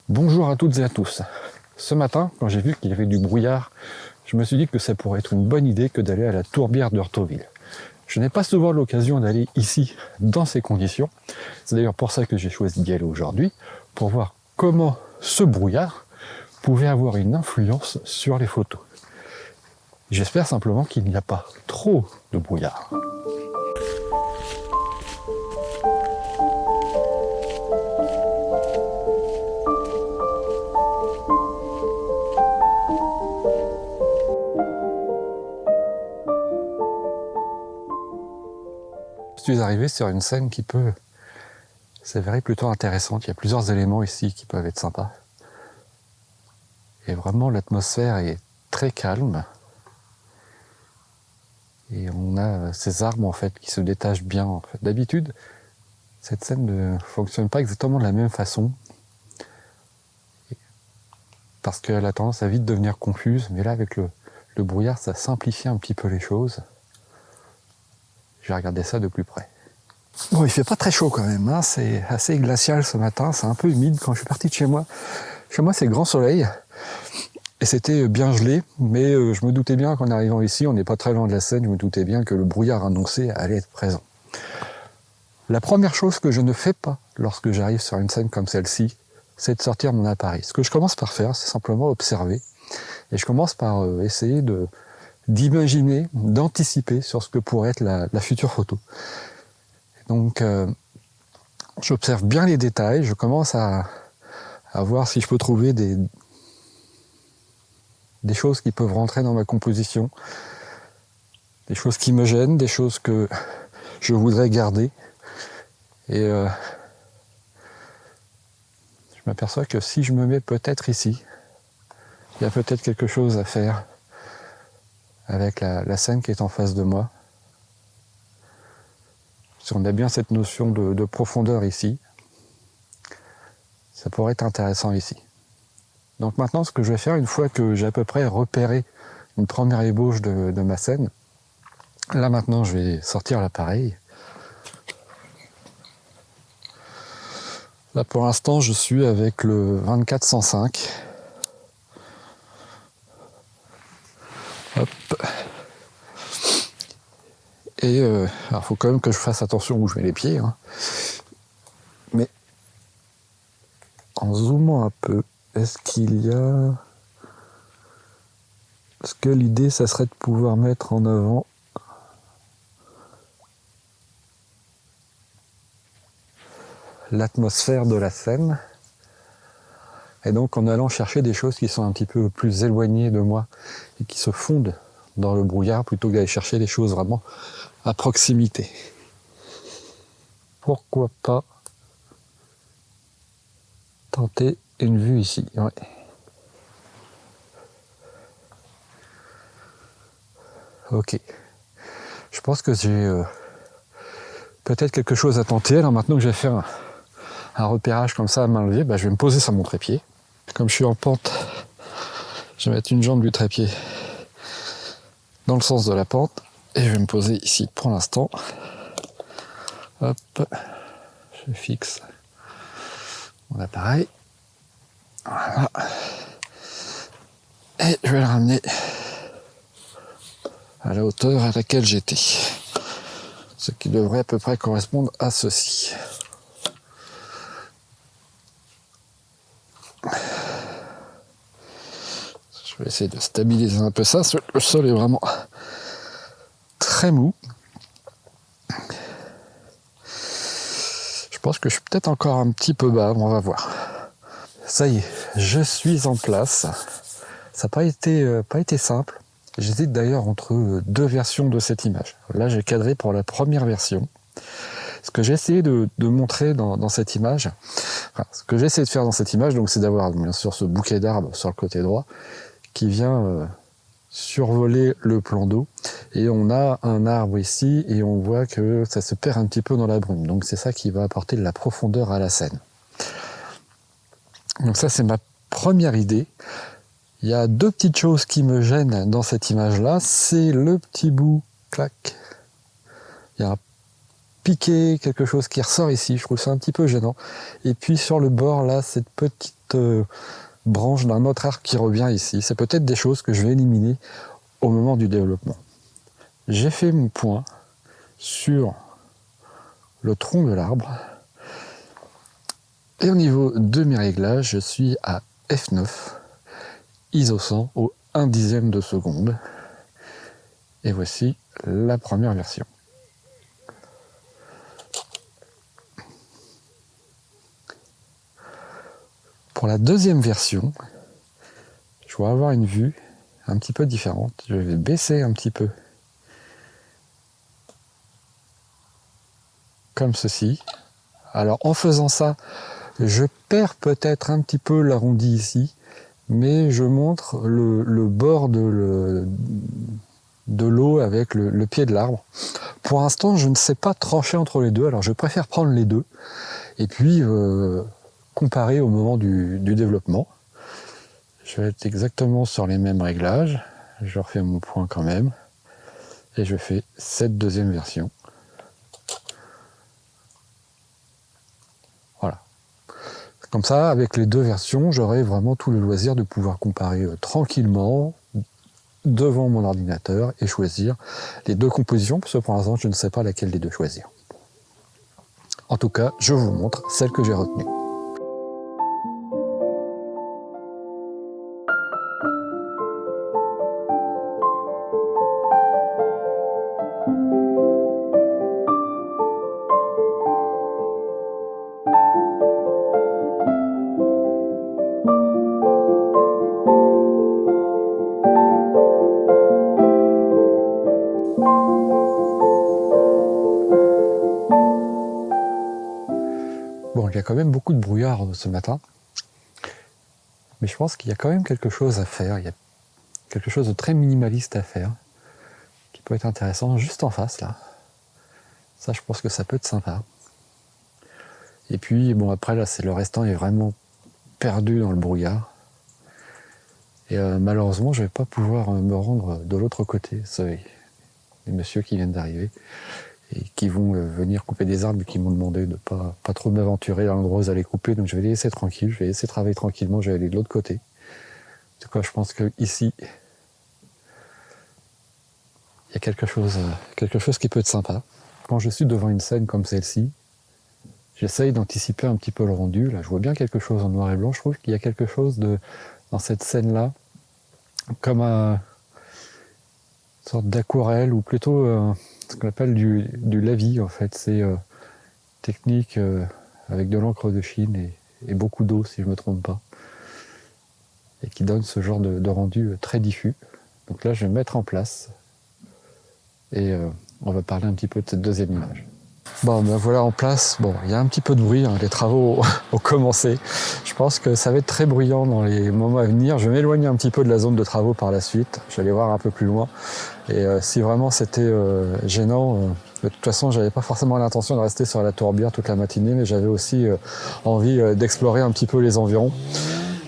Bonjour à toutes et à tous. Ce matin, quand j'ai vu qu'il y avait du brouillard, je me suis dit que ça pourrait être une bonne idée que d'aller à la tourbière d'Hurteville. Je n'ai pas souvent l'occasion d'aller ici dans ces conditions. C'est d'ailleurs pour ça que j'ai choisi d'y aller aujourd'hui, pour voir comment ce brouillard pouvait avoir une influence sur les photos. J'espère simplement qu'il n'y a pas trop de brouillard. Je suis arrivé sur une scène qui peut s'avérer plutôt intéressante. Il y a plusieurs éléments ici qui peuvent être sympas. Et vraiment, l'atmosphère est très calme. Et on a ces arbres en fait qui se détachent bien. En fait. D'habitude, cette scène ne fonctionne pas exactement de la même façon. Parce qu'elle a tendance à vite devenir confuse. Mais là, avec le brouillard, ça simplifie un petit peu les choses. Je vais regarder ça de plus près. Bon, il fait pas très chaud quand même, hein. C'est assez glacial ce matin, c'est un peu humide quand je suis parti de chez moi. Chez moi, c'est grand soleil et c'était bien gelé, mais je me doutais bien qu'en arrivant ici, on n'est pas très loin de la Seine, je me doutais bien que le brouillard annoncé allait être présent. La première chose que je ne fais pas lorsque j'arrive sur une scène comme celle-ci, c'est de sortir mon appareil. Ce que je commence par faire, c'est simplement observer et je commence par essayer d'imaginer, d'anticiper sur ce que pourrait être la future photo. Donc, j'observe bien les détails, je commence à voir si je peux trouver des choses qui peuvent rentrer dans ma composition, des choses qui me gênent, des choses que je voudrais garder. Et je m'aperçois que si je me mets peut-être ici, il y a peut-être quelque chose à faire avec la scène qui est en face de moi. Si on a bien cette notion de profondeur ici, ça pourrait être intéressant ici. Donc maintenant, ce que je vais faire, une fois que j'ai à peu près repéré une première ébauche de ma scène, là maintenant, je vais sortir l'appareil. Là pour l'instant, je suis avec le 24-105. Hop. Et alors faut quand même que je fasse attention où je mets les pieds, hein. Mais en zoomant un peu, est-ce que l'idée, ça serait de pouvoir mettre en avant l'atmosphère de la scène, et donc en allant chercher des choses qui sont un petit peu plus éloignées de moi et qui se fondent dans le brouillard plutôt que d'aller chercher des choses vraiment à proximité. Pourquoi pas tenter une vue ici, ouais. Ok. Je pense que j'ai peut-être quelque chose à tenter. Alors maintenant que je vais faire un repérage comme ça à main levée, je vais me poser sur mon trépied. Comme je suis en pente, je vais mettre une jambe du trépied dans le sens de la pente et je vais me poser ici pour l'instant. Hop, je fixe mon appareil. Voilà. Et je vais le ramener à la hauteur à laquelle j'étais. Ce qui devrait à peu près correspondre à ceci. Je vais essayer de stabiliser un peu ça. Le sol est vraiment très mou. Je pense que je suis peut-être encore un petit peu bas, on va voir. Ça y est, je suis en place. Ça n'a pas été simple. J'hésite d'ailleurs entre deux versions de cette image. Là, j'ai cadré pour la première version. Ce que j'ai essayé de montrer dans cette image, ce que j'ai essayé de faire dans cette image, donc, c'est d'avoir bien sûr ce bouquet d'arbres sur le côté droit qui vient survoler le plan d'eau. Et on a un arbre ici et on voit que ça se perd un petit peu dans la brume. Donc c'est ça qui va apporter de la profondeur à la scène. Donc ça, c'est ma première idée. Il y a deux petites choses qui me gênent dans cette image-là. C'est le petit bout, clac. Il y a un piqué, quelque chose qui ressort ici, je trouve ça un petit peu gênant. Et puis sur le bord là, cette petite branche d'un autre arbre qui revient ici, c'est peut-être des choses que je vais éliminer au moment du développement. J'ai fait mon point sur le tronc de l'arbre. Et au niveau de mes réglages, je suis à F9, ISO 100 au 1/10 de seconde. Et voici la première version. Pour la deuxième version, je vais avoir une vue un petit peu différente. Je vais baisser un petit peu. Comme ceci. Alors en faisant ça, je perds peut-être un petit peu l'arrondi ici, mais je montre le bord de l'eau avec le pied de l'arbre. Pour l'instant, je ne sais pas trancher entre les deux, alors je préfère prendre les deux et puis comparer au moment du développement. Je vais être exactement sur les mêmes réglages, je refais mon point quand même, et je fais cette deuxième version. Voilà. Comme ça, avec les deux versions, j'aurai vraiment tout le loisir de pouvoir comparer tranquillement devant mon ordinateur et choisir les deux compositions, parce que pour l'instant, je ne sais pas laquelle des deux choisir. En tout cas, je vous montre celle que j'ai retenue. Bon, il y a quand même beaucoup de brouillard ce matin, mais je pense qu'il y a quand même quelque chose à faire. Il y a quelque chose de très minimaliste à faire, qui peut être intéressant juste en face là. Ça, je pense que ça peut être sympa. Et puis, bon, après là, le restant est vraiment perdu dans le brouillard. Et malheureusement, je vais pas pouvoir me rendre de l'autre côté. C'est les messieurs qui viennent d'arriver et qui vont venir couper des arbres et qui m'ont demandé de pas trop m'aventurer dans l'endroit où ils allaient couper. Donc je vais les laisser tranquilles, je vais laisser travailler tranquillement, je vais aller de l'autre côté. En tout cas, je pense que ici, il y a quelque chose qui peut être sympa. Quand je suis devant une scène comme celle-ci, j'essaye d'anticiper un petit peu le rendu. Là, je vois bien quelque chose en noir et blanc. Je trouve qu'il y a quelque chose dans cette scène-là, comme une sorte d'aquarelle, ou plutôt ce qu'on appelle du lavis, en fait. C'est technique avec de l'encre de Chine et beaucoup d'eau, si je ne me trompe pas. Et qui donne ce genre de rendu très diffus. Donc là, je vais mettre en place. Et on va parler un petit peu de cette deuxième image. Bon, ben voilà en place. Bon, il y a un petit peu de bruit, hein, les travaux ont commencé. Je pense que ça va être très bruyant dans les moments à venir. Je vais m'éloigner un petit peu de la zone de travaux par la suite. Je vais aller voir un peu plus loin. Et si vraiment c'était gênant, de toute façon, j'avais pas forcément l'intention de rester sur la tourbière toute la matinée, mais j'avais aussi envie d'explorer un petit peu les environs.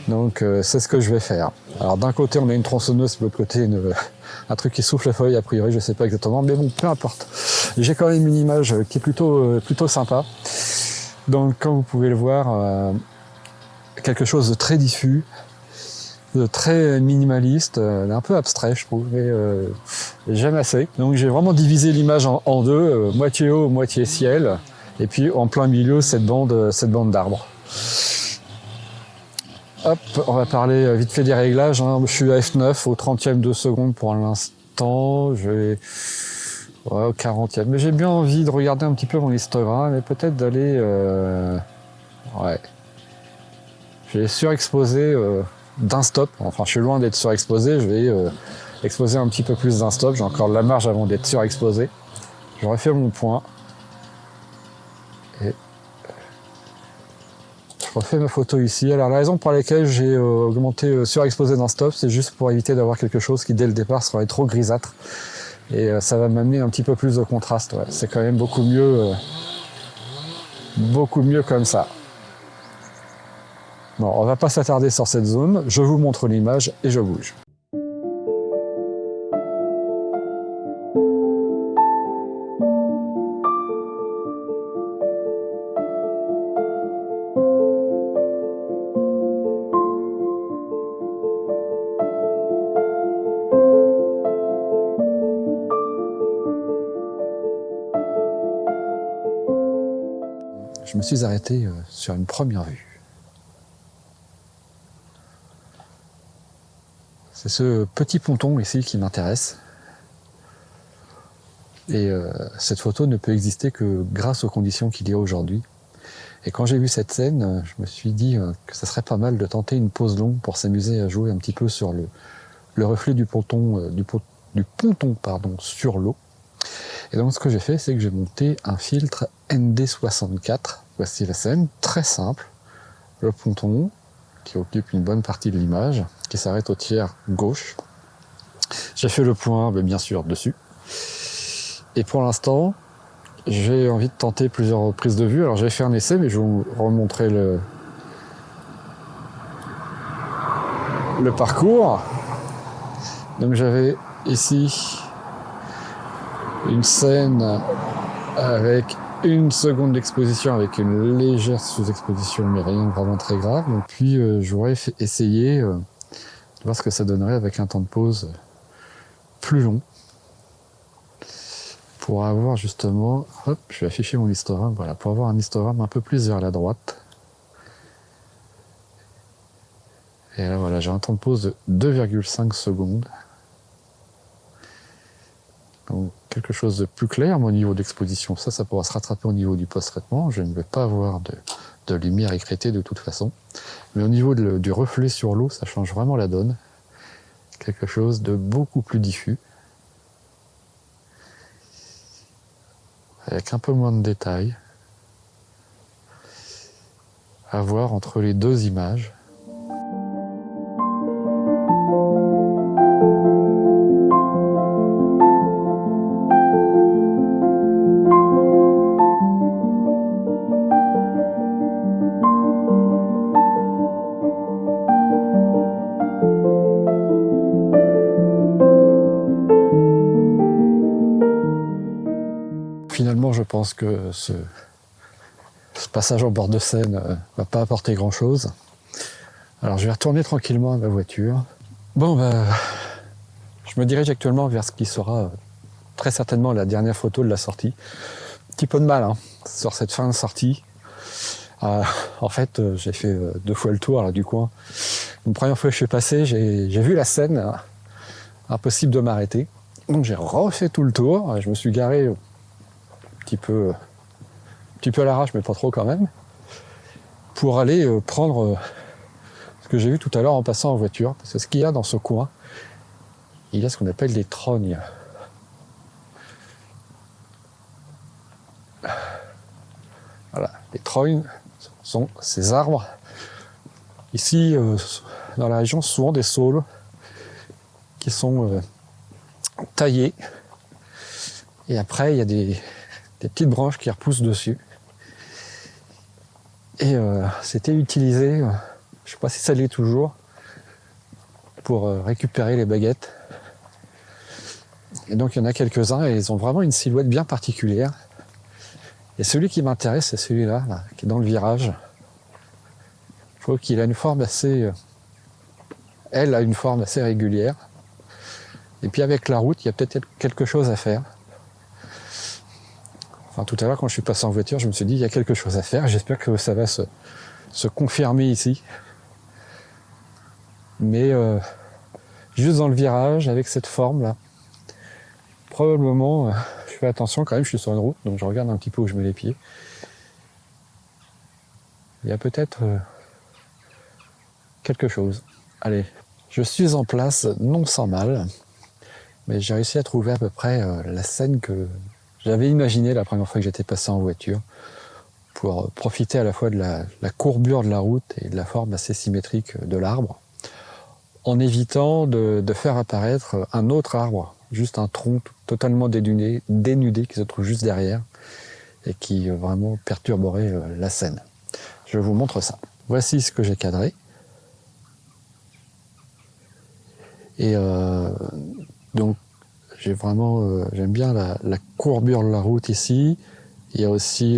Donc c'est ce que je vais faire. Alors d'un côté, on a une tronçonneuse, de l'autre côté, un truc qui souffle les feuilles, a priori, je sais pas exactement, mais bon, peu importe. J'ai quand même une image qui est plutôt sympa. Donc, comme vous pouvez le voir, quelque chose de très diffus, de très minimaliste, un peu abstrait, je trouve, mais j'aime assez. Donc, j'ai vraiment divisé l'image en deux, moitié eau, moitié ciel, et puis en plein milieu, cette bande d'arbres. Hop, on va parler vite fait des réglages. Hein. Je suis à F9 au 30e de seconde pour l'instant. Je vais au 40e. Mais j'ai bien envie de regarder un petit peu mon histogramme et peut-être d'aller... Ouais. Je vais surexposer d'un stop. Enfin, je suis loin d'être surexposé. Je vais exposer un petit peu plus d'un stop. J'ai encore de la marge avant d'être surexposé. J'aurais fait mon point. Et je refais ma photo ici. Alors la raison pour laquelle j'ai augmenté surexposé d'un stop, c'est juste pour éviter d'avoir quelque chose qui dès le départ serait trop grisâtre. Et ça va m'amener un petit peu plus de contraste. Ouais. C'est quand même beaucoup mieux comme ça. Bon, on va pas s'attarder sur cette zone. Je vous montre l'image et je bouge. je me suis arrêté sur une première vue. C'est ce petit ponton ici qui m'intéresse. Et cette photo ne peut exister que grâce aux conditions qu'il y a aujourd'hui. Et quand j'ai vu cette scène, je me suis dit que ça serait pas mal de tenter une pause longue pour s'amuser à jouer un petit peu sur le reflet du ponton, sur l'eau. Et donc ce que j'ai fait, c'est que j'ai monté un filtre ND64. Voici la scène, très simple. Le ponton qui occupe une bonne partie de l'image, qui s'arrête au tiers gauche. J'ai fait le point, bien sûr, dessus. Et pour l'instant, j'ai envie de tenter plusieurs prises de vue. Alors j'ai fait un essai, mais je vais vous remontrer le parcours. Donc j'avais ici une scène avec 1 seconde d'exposition, avec une légère sous-exposition, mais rien de vraiment très grave. Et puis j'aurais essayé de voir ce que ça donnerait avec un temps de pause plus long, pour avoir justement, hop, je vais afficher mon histogramme, voilà, pour avoir un histogramme un peu plus vers la droite. Et là voilà, j'ai un temps de pause de 2,5 secondes. Donc quelque chose de plus clair, mais au niveau d'exposition, ça pourra se rattraper au niveau du post-traitement. Je ne vais pas avoir de lumière écrêtée de toute façon. Mais au niveau du reflet sur l'eau, ça change vraiment la donne. Quelque chose de beaucoup plus diffus. Avec un peu moins de détails, à voir entre les deux images. Finalement, je pense que ce passage en bord de Seine va pas apporter grand-chose. Alors, je vais retourner tranquillement à ma voiture. Bon, je me dirige actuellement vers ce qui sera très certainement la dernière photo de la sortie. Petit peu de mal sur cette fin de sortie. En fait, j'ai fait 2 fois le tour là, du coin. Une première fois que je suis passé, j'ai vu la Seine. Impossible de m'arrêter. Donc, j'ai refait tout le tour. Je me suis garé un petit peu à l'arrache, mais pas trop quand même, pour aller prendre ce que j'ai vu tout à l'heure en passant en voiture. Parce que ce qu'il y a dans ce coin, il y a ce qu'on appelle des trognes. Voilà, les trognes sont ces arbres. Ici, dans la région, souvent des saules qui sont taillés. Et après, il y a des petites branches qui repoussent dessus. Et c'était utilisé, je ne sais pas si ça l'est toujours, pour récupérer les baguettes. Et donc il y en a quelques-uns et ils ont vraiment une silhouette bien particulière. Et celui qui m'intéresse, c'est celui-là, là, qui est dans le virage. Je trouve qu'il a une forme assez... elle a une forme assez régulière. Et puis avec la route, il y a peut-être quelque chose à faire. Enfin, tout à l'heure, quand je suis passé en voiture, je me suis dit, il y a quelque chose à faire. J'espère que ça va se confirmer ici. Mais juste dans le virage, avec cette forme-là, probablement, je fais attention quand même, je suis sur une route, donc je regarde un petit peu où je mets les pieds. Il y a peut-être quelque chose. Allez, je suis en place, non sans mal, mais j'ai réussi à trouver à peu près la scène que j'avais imaginée la première fois que j'étais passé en voiture, pour profiter à la fois de la courbure de la route et de la forme assez symétrique de l'arbre, en évitant de faire apparaître un autre arbre, juste un tronc totalement dénudé qui se trouve juste derrière et qui vraiment perturberait la scène. Je vous montre ça. Voici ce que j'ai cadré. Et donc j'ai vraiment, j'aime bien la courbure de la route ici. Il y a aussi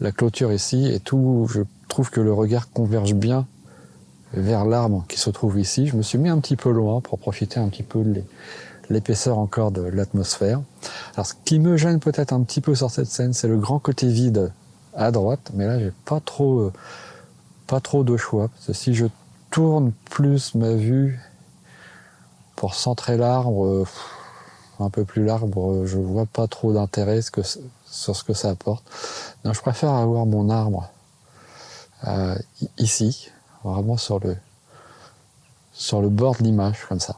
la clôture ici et tout. Je trouve que le regard converge bien vers l'arbre qui se trouve ici. Je me suis mis un petit peu loin pour profiter un petit peu de l'épaisseur encore de l'atmosphère. Alors ce qui me gêne peut-être un petit peu sur cette scène, c'est le grand côté vide à droite, mais là j'ai pas trop de choix, parce que si je tourne plus ma vue pour centrer l'arbre, un peu plus l'arbre, je vois pas trop d'intérêt sur ce que ça apporte. Donc je préfère avoir mon arbre ici, vraiment sur le bord de l'image, comme ça.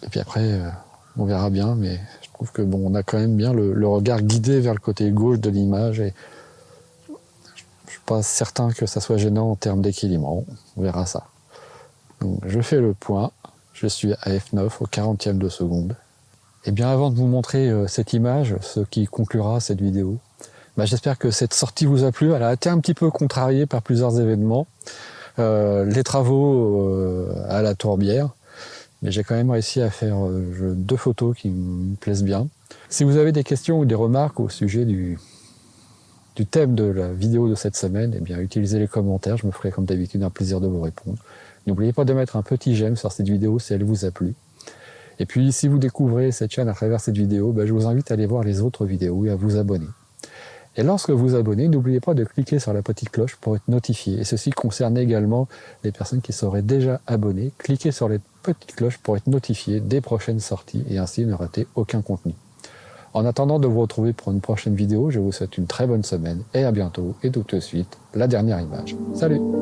Et puis après, on verra bien, mais je trouve que bon, on a quand même bien le regard guidé vers le côté gauche de l'image, et je suis pas certain que ça soit gênant en termes d'équilibre. On verra ça. Donc, je fais le point, je suis à F9 au 40e de seconde. Et bien avant de vous montrer cette image, ce qui conclura cette vidéo, j'espère que cette sortie vous a plu. Elle a été un petit peu contrariée par plusieurs événements. Les travaux à la tourbière, mais j'ai quand même réussi à faire 2 photos qui me plaisent bien. Si vous avez des questions ou des remarques au sujet du thème de la vidéo de cette semaine, eh bien utilisez les commentaires, je me ferai comme d'habitude un plaisir de vous répondre. N'oubliez pas de mettre un petit j'aime sur cette vidéo si elle vous a plu. Et puis si vous découvrez cette chaîne à travers cette vidéo, je vous invite à aller voir les autres vidéos et à vous abonner. Et lorsque vous abonnez, n'oubliez pas de cliquer sur la petite cloche pour être notifié. Et ceci concerne également les personnes qui seraient déjà abonnées. Cliquez sur les petites cloches pour être notifié des prochaines sorties et ainsi ne rater aucun contenu. En attendant de vous retrouver pour une prochaine vidéo, je vous souhaite une très bonne semaine et à bientôt. Et tout de suite, la dernière image. Salut!